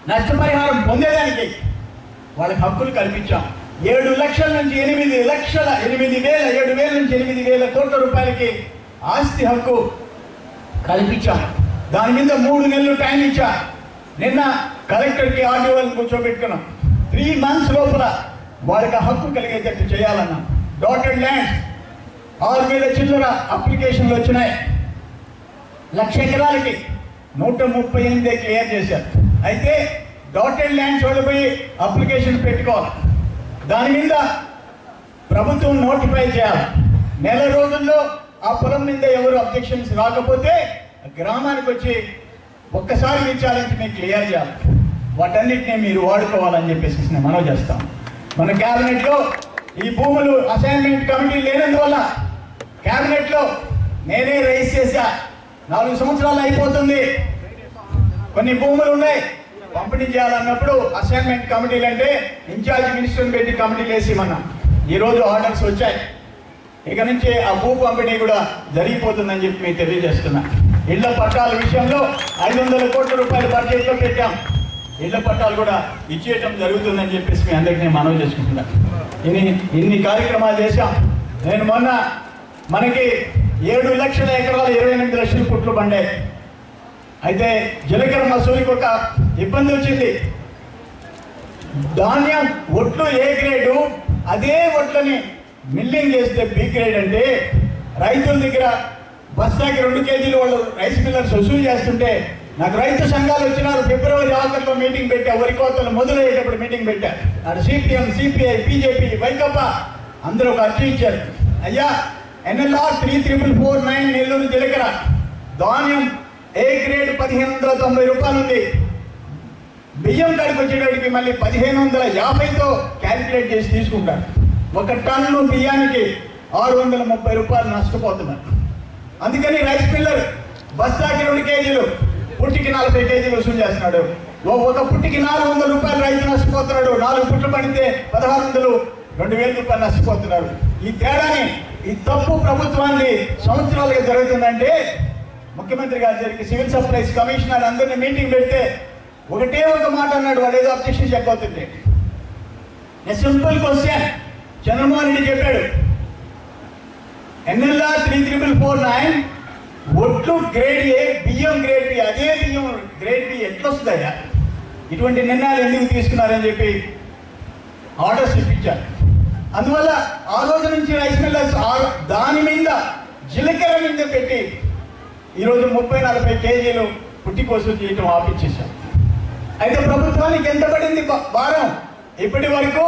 నష్టపరిహారం పొందేదానికి వాళ్ళకి హక్కులు కల్పించాం. 7 లక్షల నుంచి 8 లక్షల 8,000 7,000 నుంచి 8,000 కోట్ల రూపాయలకి ఆస్తి హక్కు కల్పించాం. దాని మీద 3 నెలలు టైం ఇచ్చా. నిన్న కలెక్టర్కి ఆర్డీఓలను కూర్చోబెట్టుకున్నాం. 3 months లోపల వాళ్ళకి హక్కు కలిగేటట్టు చేయాలన్నాం. డాటెడ్ ల్యాండ్స్ 6,000 చిల్లర అప్లికేషన్లు వచ్చినాయి. 1,00,000 ఎకరాలకి 138 క్లియర్ చేశారు. అయితే డాటెడ్ ల్యాండ్స్ వాళ్ళు పోయి అప్లికేషన్ పెట్టుకోవాలి. దాని మీద ప్రభుత్వం నోటిఫై చేయాలి. 1 నెల రోజుల్లో ఆ పొలం మీద ఎవరు అబ్జెక్షన్స్ రాకపోతే గ్రామానికి వచ్చి ఒక్కసారి విచారించి మీకు క్లియర్ చేయాలి. వాటన్నిటినీ మీరు వాడుకోవాలని చెప్పేసి నేను మనవి చేస్తాం. మన క్యాబినెట్లో ఈ భూములు అసైన్మెంట్ కమిటీ లేనందువల్ల క్యాబినెట్లో నేనే రైజ్ చేశా. 4 సంవత్సరాలు అయిపోతుంది, కొన్ని భూములు ఉన్నాయి పంపిణీ చేయాలన్నప్పుడు అసైన్మెంట్ కమిటీలు అంటే ఇన్ఛార్జ్ మినిస్టర్ని పెట్టి కమిటీలు వేసి మనం ఈరోజు ఆర్డర్స్ వచ్చాయి. ఇక నుంచి ఆ భూ పంపిణీ కూడా జరిగిపోతుందని చెప్పి మీకు తెలియజేస్తున్నా. ఇళ్ల పట్టాల విషయంలో 500 కోట్ల రూపాయల బడ్జెట్లో పెట్టాం. ఇళ్ల పట్టాలు కూడా ఇచ్చేయటం జరుగుతుందని చెప్పేసి మీ అందరికీ నేను మనవి చేసుకుంటున్నా. ఇన్ని కార్యక్రమాలు చేశాం. నేను మొన్న మనకి 7 లక్షల ఎకరాలు 28 లక్షల పుట్లు పండాయి. అయితే జీలకర్ర మసూరికి ఒక ఇబ్బంది వచ్చింది. ధాన్యం ఒట్లు ఏ గ్రేడు, అదే ఒట్లని మిల్లింగ్ చేస్తే బి గ్రేడ్ అంటే రైతుల దగ్గర బస్తాకి 2 కేజీలు వాళ్ళు రైస్ మిల్లర్స్ వసూలు చేస్తుంటే నాకు రైతు సంఘాలు వచ్చినారు. ఫిబ్రవరి ఆఖరిలో మీటింగ్ పెట్టారు, వరి కోతలు మొదలయ్యేటప్పుడు మీటింగ్ పెట్టారు. అటు CPM, CPI, BJP, వైకప్ప అందరూ ఒక అర్జీ ఇచ్చారు. అయ్యా NLR 34449 నెల్లూరు జీలకర్ర ధాన్యం ఏ గ్రేడ్ 1,590 రూపాయలు ఉంది. బియ్యం కాడికి వచ్చేటప్పటికి మళ్ళీ 1,550తో క్యాలిక్యులేట్ చేసి తీసుకుంటారు. 1 టన్ను బియ్యానికి 630 రూపాయలు నష్టపోతున్నారు. అందుకని రైస్ మిల్లర్ బస్తాకి 2 కేజీలు, పుట్టికి 40 కేజీలు వసూలు చేస్తున్నాడు. ఒక పుట్టికి 400 రూపాయలు రైతు నష్టపోతున్నాడు. 4 పుట్లు పడితే 1,600, 2,000 రూపాయలు నష్టపోతున్నారు. ఈ తేడాని, ఈ తప్పు ప్రభుత్వాన్ని సంవత్సరాలుగా జరుగుతుందంటే ముఖ్యమంత్రి గారి దగ్గరికి సివిల్ సప్లైస్ కమిషనర్ అందరినీ మీటింగ్ పెడితే ఒకటే ఒక మాట అన్నాడు. వాడు ఏదో అబ్జెక్షన్ చెప్పబోతుంటే సింపుల్ క్వశ్చన్ చంద్రమోహన్ రెడ్డి చెప్పాడు, NLR 34449 ఒట్లు గ్రేడ్ ఏ, బియ్యం గ్రేడ్ బి, అదే బియ్యం గ్రేడ్ బి ఎట్లా వస్తుందయ్యా, ఇటువంటి నిర్ణయాలు ఎందుకు తీసుకున్నారని చెప్పి ఆర్డర్స్ ఇప్పించారు. అందువల్ల ఆ రోజు నుంచి రైస్ మిల్లర్స్ దాని మీద జీలకర్ర మీద పెట్టి ఈరోజు 30-40 కేజీలు పుట్టికి వసూలు చేయటం ఆపించేశారు. అయితే ప్రభుత్వానికి ఎంత పడింది భారం? ఇప్పటి వరకు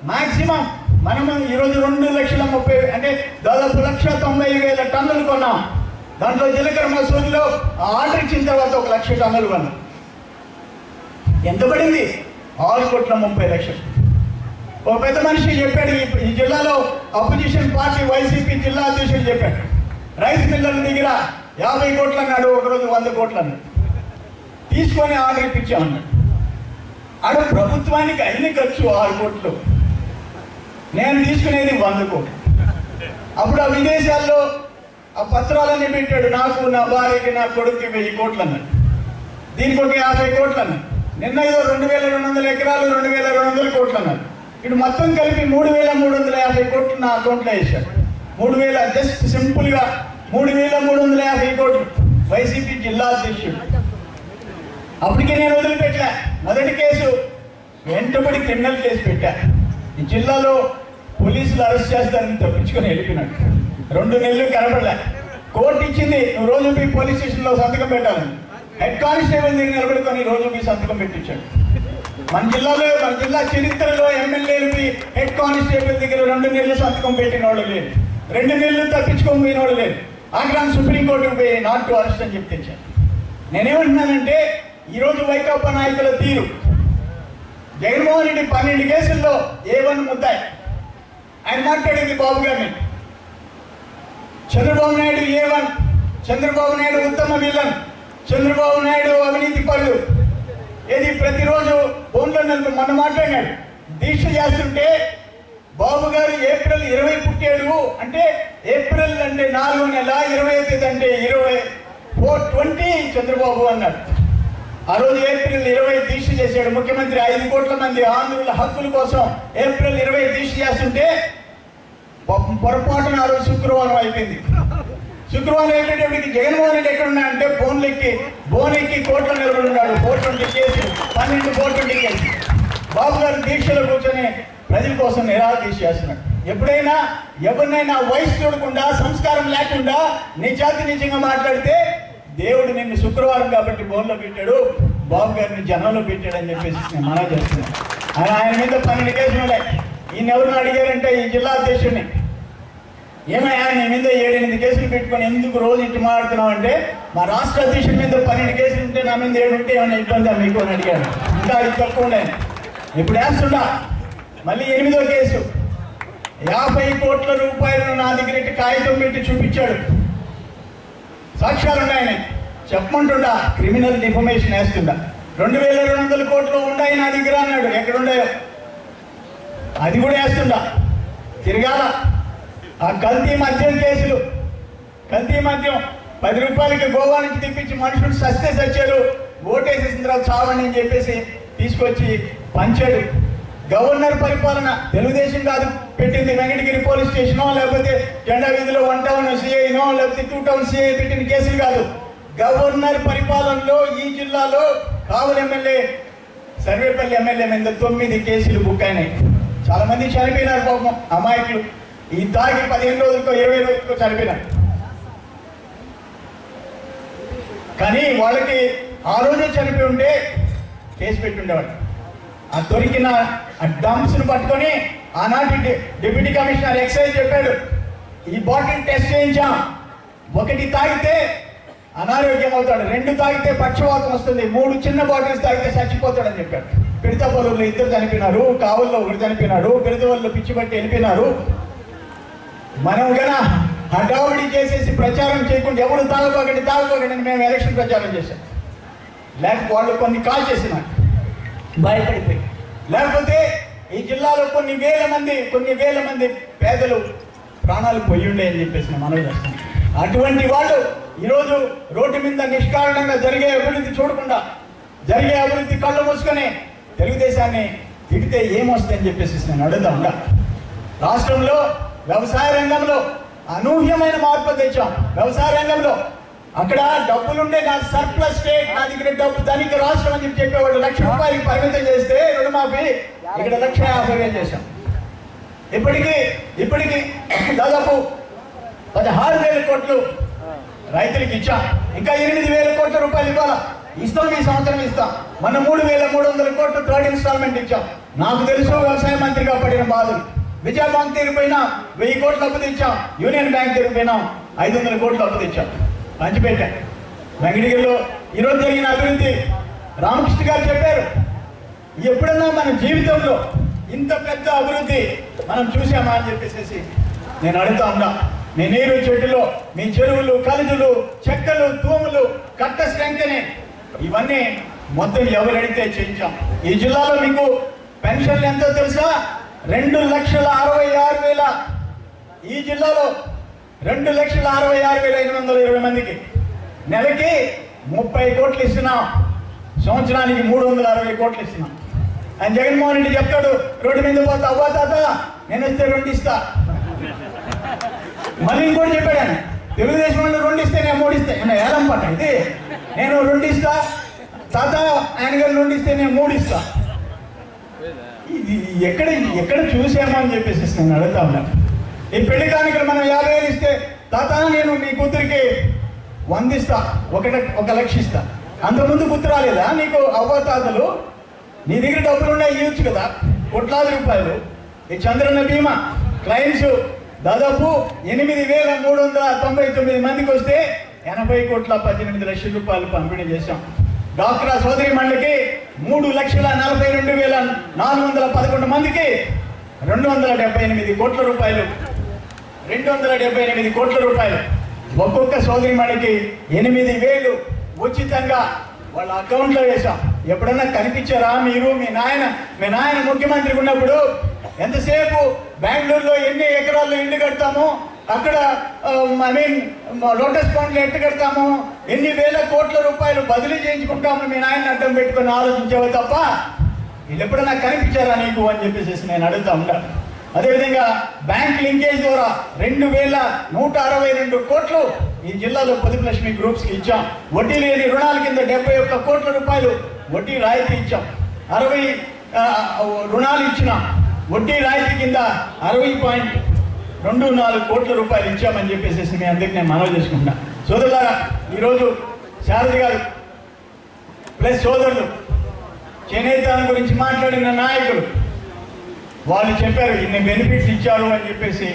మాక్సిమం మనము ఈరోజు 2,30,000 అంటే దాదాపు 1,90,000 టన్నులు కొన్నాం. దాంట్లో జీలకర్ర మసూరిలో ఆర్డర్ ఇచ్చిన తర్వాత 1,00,000 టన్నులు కొన్నాం. ఎంత పడింది? 6,30,00,000. ఒక పెద్ద మనిషి చెప్పాడు, ఈ జిల్లాలో అపోజిషన్ పార్టీ వైసీపీ జిల్లా అధ్యక్షుడు చెప్పాడు, రైస్ మిల్లర్ల దగ్గర 50 కోట్లు అన్నాడు, ఒకరోజు 100 కోట్లు అన్నాడు. తీసుకొని ఆర్డర్ ఇప్పించామన్నాడు. ఆడ ప్రభుత్వానికి అయిన ఖర్చు 6 కోట్లు, నేను తీసుకునేది 100 కోట్లు. అప్పుడు ఆ విదేశాల్లో ఆ పత్రాలన్నీ పెట్టాడు, నాకు నా భార్యకి నా కొడుకుకి 1000 కోట్లు అన్నాడు, దీనికి ఒక 50 కోట్లు అన్నాడు. నిన్న ఏదో 2200 ఎకరాలు 2200 కోట్లు అన్నారు. ఇటు మొత్తం కలిపి 3350 కోట్లు నా అకౌంట్లో వేశాడు. 3000 జస్ట్ సింపుల్గా 3350 కోట్లు వైసీపీ జిల్లా అధ్యక్షుడు. అప్పటికే నేను వదిలిపెట్టా. మొదటి కేసు వెంటబడి క్రిమినల్ కేసు పెట్టా. ఈ జిల్లాలో పోలీసులు అరెస్ట్ చేస్తారని తప్పించుకొని వెళ్ళిపోయినాడు. 2 నెలలు కనబడలే. కోర్టు ఇచ్చింది, నువ్వు రోజు మీ పోలీస్ స్టేషన్లో సంతకం పెట్టాలని. హెడ్ కానిస్టేబుల్ దగ్గర నిలబడుకొని రోజు మీ సంతకం పెట్టించాడు. మన జిల్లా చరిత్రలో ఎమ్మెల్యేలకి హెడ్ కానిస్టేబుల్ దగ్గర 2 నెలలు సంతకం పెట్టిన వాళ్ళు లేదు, 2 నెలలు తప్పించుకొని పోయిన వాళ్ళు లేదు. ఆగ్రాన్ సుప్రీంకోర్టుకు పోయి నాట్ టు అరెస్ట్ అని చెప్పి తెచ్చాను. నేనేమంటున్నానంటే ఈరోజు వైకాపా నాయకుల తీరు, జగన్మోహన్ రెడ్డి 12 కేసుల్లో A1 ముద్దాయి, ఆయన మాట్లాడేది బాబు గారిని. చంద్రబాబు నాయుడు A1, చంద్రబాబు నాయుడు ఉత్తమ విలన్, చంద్రబాబు నాయుడు అవినీతి పరుడు. ఏది ప్రతిరోజు ఫోన్లో నన్ను మొన్న మాట్లాడినాడు. దీక్ష చేస్తుంటే బాబు గారు ఏప్రిల్ 20 పుట్టాడు అంటే, ఏప్రిల్ అంటే 4వ నెల, 20వ తేదీ అంటే 4/20 చంద్రబాబు అన్నాడు. ఆ రోజు ఏప్రిల్ 20 దీక్ష చేశాడు ముఖ్యమంత్రి. 5 కోట్ల మంది ఆంధ్రుల హక్కుల కోసం ఏప్రిల్ 20 దీక్ష చేస్తుంటే పొరపాటున ఆ రోజు శుక్రవారం అయిపోయింది. శుక్రవారం అయిపోయేటప్పటికి జగన్మోహన్ రెడ్డి ఎక్కడున్నా అంటే బోనెక్కి కోర్టులో నిలబడున్నాడు. 420 కేసు, 12 420 కేసు. బాబు గారు దీక్షలో కూర్చొని ప్రజల కోసం నిరాదీక్ష చేస్తున్నాడు. ఎప్పుడైనా ఎవరినైనా వయసు చూడకుండా, సంస్కారం లేకుండా నిజంగా మాట్లాడితే దేవుడు నిన్ను శుక్రవారం కాబట్టి బోన్లో పెట్టాడు, బాబు గారిని జనంలో పెట్టాడు అని చెప్పేసి నేను మనవి చేస్తున్నాను. ఆయన మీద 12 కేసులు ఉన్నాయి. ఈయన ఎవరిని అడిగారంటే ఈ జిల్లా అధ్యక్షుడిని, ఏమయ్యా నీ మీద 7-8 కేసులు పెట్టుకొని ఎందుకు రోజు ఇంటి మాట్లాడుతున్నావు అంటే, మా రాష్ట్ర అధ్యక్షుడి మీద 12 కేసులు ఉంటే నా మీద 7 ఉంటే ఏమైనా ఇబ్బందా మీకు అని అడిగాడు. ఇంకా అది తక్కువ ఉండే. ఇప్పుడు వేస్తున్నా మళ్ళీ 8వ కేసు, 50 కోట్ల రూపాయలను నా దగ్గర కాగితం పెట్టి చూపించాడు, సాక్ష్యాలు ఉన్నాయని చెప్పమంటుండా. Criminal defamation వేస్తుండా. 2200 కోట్లు ఉన్నాయి నా దగ్గర అన్నాడు. ఎక్కడున్నాయో అది కూడా వేస్తుండా. తిరగాల. ఆ కల్తీ మద్యం కేసులు, కల్తీ మద్యం 10 రూపాయలకి గోవా నుంచి తెప్పించి మనుషులు సస్తే సచ్చాడు, ఓటేసేసిన తర్వాత చావని అని చెప్పేసి తీసుకొచ్చి పంచాడు. గవర్నర్ పరిపాలన తెలుగుదేశం కాదు పెట్టింది, వెంకటగిరి పోలీస్ స్టేషనో లేకపోతే జెండా వీధిలో 1 టౌన్ సిఐనో లేకపోతే 2 టౌన్ సిఐ పెట్టిన కేసులు కాదు. గవర్నర్ పరిపాలనలో ఈ జిల్లాలో కావలి ఎమ్మెల్యే, సర్వేపల్లి ఎమ్మెల్యే మీద 9 కేసులు బుక్ అయినాయి. చాలా మంది చనిపోయినారు పాపం అమాయకులు. ఈ తాగి 15 రోజులకో 20 రోజులకో చనిపోయినారు. కానీ వాళ్ళకి ఆ రోజే చనిపోయి ఉంటే కేసు పెట్టి ఉండేవాడు. ఆ దొరికిన ఆ డంప్స్ను పట్టుకొని ఆనాటి డిప్యూటీ కమిషనర్ ఎక్సైజ్ చెప్పాడు, ఈ బాటిల్ టెస్ట్ చేయించాం, 1 తాగితే అనారోగ్యం అవుతాడు, 2 తాగితే పక్షవాతం వస్తుంది, 3 చిన్న బాటిల్స్ తాగితే చచ్చిపోతాడని చెప్పాడు. పిడతపల్లిలో 2 చనిపోయినారు, కావుల్లో 1 చనిపోయినాడు, పిడతపల్లిలో పిచ్చి పట్టి వెళ్ళిపోయినారు. మనం గన హడావుడి చేసేసి ప్రచారం చేయకుండా ఎవరు తాగబోకండి అని మేము ఎలక్షన్ ప్రచారం చేశాం. లేకపోతే వాళ్ళు కొన్ని కాల్ చేసినారు భయపడిపోయి. లేకపోతే ఈ జిల్లాలో కొన్ని వేల మంది పేదలు ప్రాణాలు పోయిండే అని చెప్పేసి మనం చేస్తాం. అటువంటి వాళ్ళు ఈరోజు రోడ్డు మీద నిష్కారణంగా జరిగే అభివృద్ధి చూడకుండా, జరిగే అభివృద్ధి కళ్ళు మూసుకొని తెలుగుదేశాన్ని తిడితే ఏమొస్తాయని చెప్పేసి నేను అడుగుతా ఉండా. రాష్ట్రంలో వ్యవసాయ రంగంలో అనూహ్యమైన మార్పు తెచ్చాం. వ్యవసాయ రంగంలో అక్కడ డబ్బులుండే నాకు సర్ప్లస్ స్టేట్, నా దగ్గర డబ్బు ధనిక రాష్ట్రం అని చెప్పేవాళ్ళు 1,00,000 రూపాయలకి పరిమితం చేస్తే రుణమాఫీ ఇక్కడ 1,50,000 చేశాం. ఇప్పటికి దాదాపు 16,000 కోట్లు రైతులకు ఇచ్చాం. ఇంకా 8,000 కోట్ల రూపాయలు ఇవ్వాలా, ఇస్తాం, ఈ సంవత్సరం ఇస్తాం. మన 3,300 కోట్లు 3rd ఇన్స్టాల్మెంట్ ఇచ్చాం. నాకు తెలుసు వ్యవసాయ మంత్రిగా పడిన బాధలు. విజయ బ్యాంక్ తిరిగిపోయినా 1000 కోట్లు అప్పు తెచ్చాం. యూనియన్ బ్యాంక్ తిరిగిపోయినా 500 కోట్లు అప్పు తెచ్చాం. పంచిపెట్టా. వెంకటగిరిలో ఈరోజు జరిగిన అభివృద్ధి రామకృష్ణ గారు చెప్పారు. ఎప్పుడన్నా మన జీవితంలో ఇంత పెద్ద అభివృద్ధి మనం చూసామా అని చెప్పేసి నేను అడుగుతా ఉన్నా. మీ నీరు చెట్టులో మీ చెరువులు, కలుజులు, చెక్కలు, తూములు, కట్ట స్ట్రెంగ్తని ఇవన్నీ మొత్తం ఎవరు అడిగితే చేయించాం. ఈ జిల్లాలో మీకు పెన్షన్లు ఎంతో తెలుసా? 2,66,000. ఈ జిల్లాలో 2,66,520 మందికి నెలకి 30 కోట్లు ఇస్తున్నాం, సంవత్సరానికి 360 కోట్లు ఇస్తున్నాం. ఆయన జగన్మోహన్ రెడ్డి చెప్తాడు, రోడ్డు మీద పోతా అవ్వా తాత నేను వస్తే 2 ఇస్తా. మళ్ళీ ఇంకోటి చెప్పాడు ఆయన, తెలుగుదేశం వాళ్ళు 2 ఇస్తే నేను 3 ఇస్తా. ఏలం పట్ట ఇది, నేను 2 ఇస్తా తాత, ఆయన గారు 2 ఇస్తే నేను 3 ఇస్తా. ఇది ఎక్కడ చూసామో అని చెప్పేసి నేను అడుగుతా ఉన్నా. ఈ పెళ్లి కానుకలు మనం 50,000 ఇస్తే తాత నేను మీ కూతురికి 100 ఇస్తా, 1 లక్ష ఇస్తా. అంతకుముందు గుర్తు రాలేదా నీకు? అవ్వతాతలు నీ దగ్గర డబ్బులు ఉన్నాయి, ఇవ్వచ్చు కదా, కోట్లాది రూపాయలు. ఈ చంద్రన్న బీమా క్లైమ్స్ దాదాపు 8,399 మందికి వస్తే 80,18 లక్షల రూపాయలు పంపిణీ చేశాం. డాక్రా సోదరి మండలికి 3,42,411 మందికి 278 కోట్ల రూపాయలు, 278 కోట్ల రూపాయలు. ఒక్కొక్క సోదరి మండలికి 8,000 ఉచితంగా వాళ్ళ అకౌంట్లో వేశాం. ఎప్పుడన్నా కనిపించారా మీరు? మీ నాయన ముఖ్యమంత్రి ఉన్నప్పుడు ఎంతసేపు బెంగళూరులో ఎన్ని ఎకరాల్లో ఇల్లు కడతాము, అక్కడ లోటస్ పాండ్లు ఎట్టు కడతాము, ఎన్ని వేల కోట్ల రూపాయలు బదిలీ చేయించుకుంటాము మీ నాయన అడ్డం పెట్టుకొని ఆలోచించావు తప్ప వీళ్ళు ఎప్పుడన్నా కనిపించారా నీకు అని చెప్పేసి నేను అడుగుతా ఉంటాను. అదేవిధంగా బ్యాంక్ లింకేజ్ ద్వారా 2,162 కోట్లు ఈ జిల్లాలో పొదుపు లక్ష్మి గ్రూప్స్కి ఇచ్చాం. వడ్డీ లేని రుణాల కింద 71 కోట్ల రూపాయలు వడ్డీ రాయితీ ఇచ్చాం. 60 రుణాలు ఇచ్చినాం, వడ్డీ రాయితీ కింద 60.24 కోట్ల రూపాయలు ఇచ్చామని చెప్పేసి మీ అందరికీ నేను మనవి చేసుకుంటా. సోదరులారా, ఈరోజు శారద గారు ప్లస్ సోదరులు చేనేత గురించి మాట్లాడిన నాయకులు వాళ్ళు చెప్పారు, ఇన్ని బెనిఫిట్స్ ఇచ్చారు అని చెప్పేసి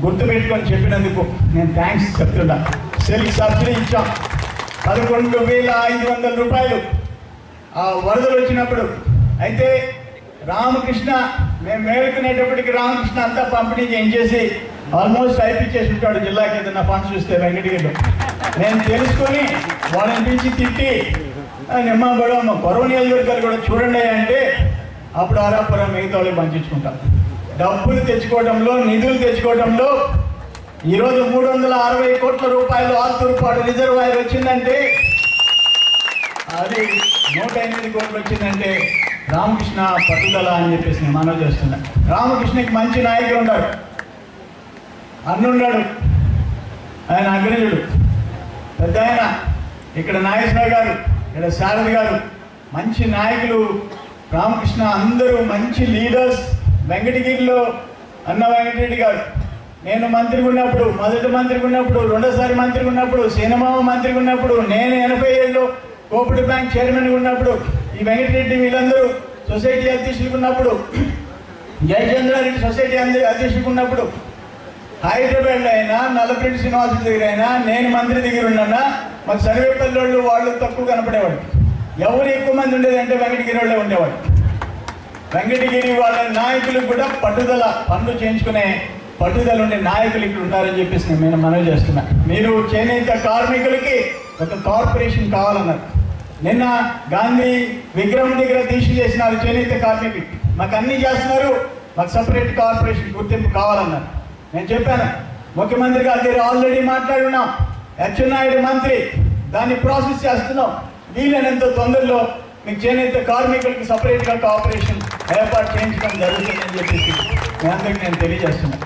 గుర్తుపెట్టుకొని చెప్పినందుకు నేను థ్యాంక్స్ చెప్తున్నా. సిల్క్ సబ్సిడీ ఇచ్చాం 11,500 రూపాయలు ఆ వరదలు వచ్చినప్పుడు. అయితే రామకృష్ణ మేము మేలుకునేటప్పటికి రామకృష్ణ అంతా పంపిణీ చేయించేసి ఆల్మోస్ట్ అయిపించేసి ఉంటాడు జిల్లాకి ఏదైనా ఫండ్స్ చూస్తే వెంకటగిరిలో. నేను తెలుసుకొని వాళ్ళని పిలిచి తిట్టి నిమ్మగూడెం కొరవ నియోజకవర్గాలు కూడా చూడండి అంటే అప్పుడు ఆరాపురం మిగతా వాళ్ళకి పంచించుకుంటాం. డబ్బులు తెచ్చుకోవడంలో, నిధులు తెచ్చుకోవడంలో ఈరోజు 360 కోట్ల రూపాయలు ఆల్తూరుపాడు రిజర్వాయర్ వచ్చిందంటే, అది 108 కోట్లు వచ్చిందంటే రామకృష్ణ పట్టుదల అని చెప్పేసి నేను మనవి చేస్తున్నా. రామకృష్ణకి మంచి నాయకులు ఉన్నాడు, అన్నున్నాడు, ఆయన అగ్రజుడు పెద్ద ఆయన. ఇక్కడ నాగేశ్వర గారు, ఇక్కడ శారద గారు మంచి నాయకులు. రామకృష్ణ అందరూ మంచి లీడర్స్. వెంకటగిరిలో అన్న వెంకటరెడ్డి గారు, నేను మంత్రిగా ఉన్నప్పుడు, మొదటి మంత్రిగా ఉన్నప్పుడు, రెండోసారి మంత్రిగా ఉన్నప్పుడు, సినిమామ మంత్రిగా ఉన్నప్పుడు, నేను 87లో కోఆపరేటివ్ బ్యాంక్ చైర్మన్గా ఉన్నప్పుడు, ఈ వెంకటరెడ్డి వీళ్ళందరూ సొసైటీ అధ్యక్షులుగా ఉన్నప్పుడు, జయచంద్రారెడ్డి సొసైటీ అధ్యక్షులుగా ఉన్నప్పుడు, హైదరాబాద్లో అయినా నల్లపరెడ్డి శ్రీనివాసుడి దగ్గర అయినా నేను మంత్రి దగ్గర ఉన్నా మాకు సర్వేపల్లి వాళ్ళు తక్కువ కనపడేవాడు. ఎవరు ఎక్కువ మంది ఉండేదంటే వెంకటగిరి వాళ్ళే ఉండేవాడు. వెంకటగిరి వాళ్ళ నాయకులకు కూడా పట్టుదల, పనులు చేయించుకునే పట్టుదల ఉండే నాయకులు ఇక్కడ ఉన్నారని చెప్పేసి నేను మనవి చేస్తున్నా. మీరు చేనేత కార్మికులకి ఒక కార్పొరేషన్ కావాలన్నారు. నిన్న గాంధీ విగ్రహం దగ్గర దీక్ష చేసినారు చేనేత కార్మికులు. మాకు అన్నీ చేస్తున్నారు, మాకు సపరేట్ కార్పొరేషన్ గుర్తింపు కావాలన్నారు. నేను చెప్పాను, ముఖ్యమంత్రి గారి దగ్గర ఆల్రెడీ మాట్లాడున్నాం, అచ్చెన్నాయుడు మంత్రి, దాన్ని ప్రాసెస్ చేస్తున్నాం. వీలైనంత తొందరలో మీకు చేనేత కార్మికులకి సపరేట్గా కార్పొరేషన్ ఏర్పాటు చేయించడం జరుగుతుందని చెప్పేసి మీ అందరికీ నేను తెలియజేస్తున్నాను.